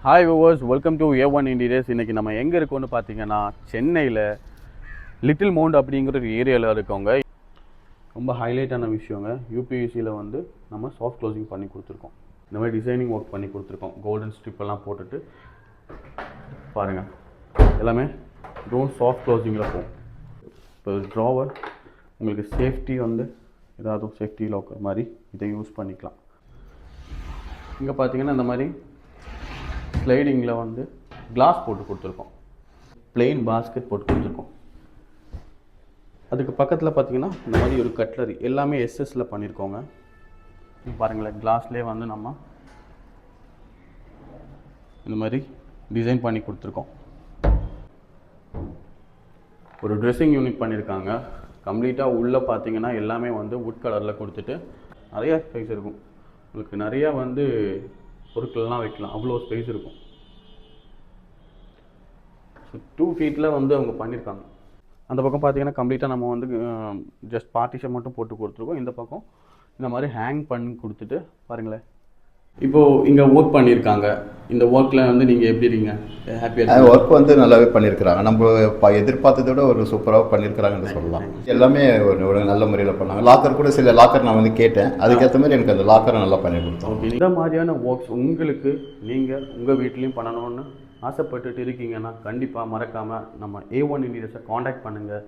Hi viewers, welcome to A1 interiors. இன்றைக்கி நம்ம எங்கே இருக்கோம்னு பார்த்தீங்கன்னா சென்னையில் லிட்டில் மவுண்ட் அப்படிங்கிற ஒரு ஏரியாவில் இருக்கவங்க. ரொம்ப ஹைலைட்டான விஷயங்க, யூபிவிசியில் வந்து நம்ம சாஃப்ட் க்ளோசிங் பண்ணி கொடுத்துருக்கோம். இந்த மாதிரி டிசைனிங் ஒர்க் பண்ணி கொடுத்துருக்கோம். கோல்டன் ஸ்ட்ரிப்பெல்லாம் போட்டுட்டு பாருங்கள், எல்லாமே டோன் சாஃப்ட் க்ளோசிங்கில் போகும். இப்போ ட்ராவர் உங்களுக்கு சேஃப்டி வந்து ஏதாவது சேஃப்டி லாக்கர் மாதிரி இதை யூஸ் பண்ணிக்கலாம். இங்கே பார்த்தீங்கன்னா இந்த மாதிரி ஸ்லைடிங்கில் வந்து கிளாஸ் போட்டு கொடுத்துருக்கோம். பிளெயின் பாஸ்கெட் போட்டு கொடுத்துருக்கோம். அதுக்கு பக்கத்தில் பார்த்தீங்கன்னா இந்த மாதிரி ஒரு கட்லரி எல்லாமே எஸ்எஸ்ல பண்ணியிருக்கோங்க. பாருங்களேன், கிளாஸ்லேயே வந்து நம்ம இந்த மாதிரி டிசைன் பண்ணி கொடுத்துருக்கோம். ஒரு ட்ரெஸ்ஸிங் யூனிட் பண்ணியிருக்காங்க. கம்ப்ளீட்டாக உள்ளே பார்த்தீங்கன்னா எல்லாமே வந்து வுட் கலரில் கொடுத்துட்டு நிறையா ஸ்பேஸ் இருக்கும். உங்களுக்கு நிறையா வந்து பொருட்கள்லாம் வைக்கலாம், அவ்வளோ ஸ்பேஸ் இருக்கும். ஸோ 2 ஃபீட்டில் வந்து அவங்க பண்ணியிருக்காங்க. அந்த பக்கம் பார்த்தீங்கன்னா கம்ப்ளீட்டாக நம்ம வந்து ஜஸ்ட் பார்ட்டிஷன் மட்டும் போட்டு கொடுத்துருக்கோம். இந்த பக்கம் இந்த மாதிரி ஹேங் பண்ணி கொடுத்துட்டு பாருங்களேன். இப்போது இங்கே ஒர்க் பண்ணியிருக்காங்க. இந்த ஒர்க்கில் வந்து நீங்கள் எப்படி இருக்கீங்க? ஹாப்பியாக ஒர்க் வந்து நல்லாவே பண்ணியிருக்கிறாங்க. நம்ம எதிர்பார்த்ததை விட ஒரு சூப்பராக பண்ணியிருக்கிறாங்கன்னு சொல்லலாம். எல்லாமே ஒரு நல்ல முறையில் பண்ணாங்க. லாக்கர் கூட சில லாக்கர் நான் வந்து கேட்டேன், அதுக்கேற்ற மாதிரி எனக்கு அந்த லாக்கரை நல்லா பண்ணி கொடுத்தோம். ஓகே, இந்த மாதிரியான ஒர்க்ஸ் உங்களுக்கு நீங்கள் உங்கள் வீட்லேயும் பண்ணணும்னு ஆசைப்பட்டுட்டு இருக்கீங்கன்னா கண்டிப்பாக மறக்காமல் நம்ம A1 இன்டீரியர்ஸை காண்டாக்ட் பண்ணுங்கள்.